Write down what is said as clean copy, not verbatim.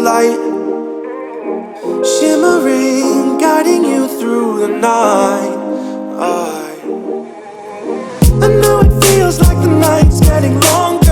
light, shimmering, guiding you through the night. I know it feels like the night's getting longer.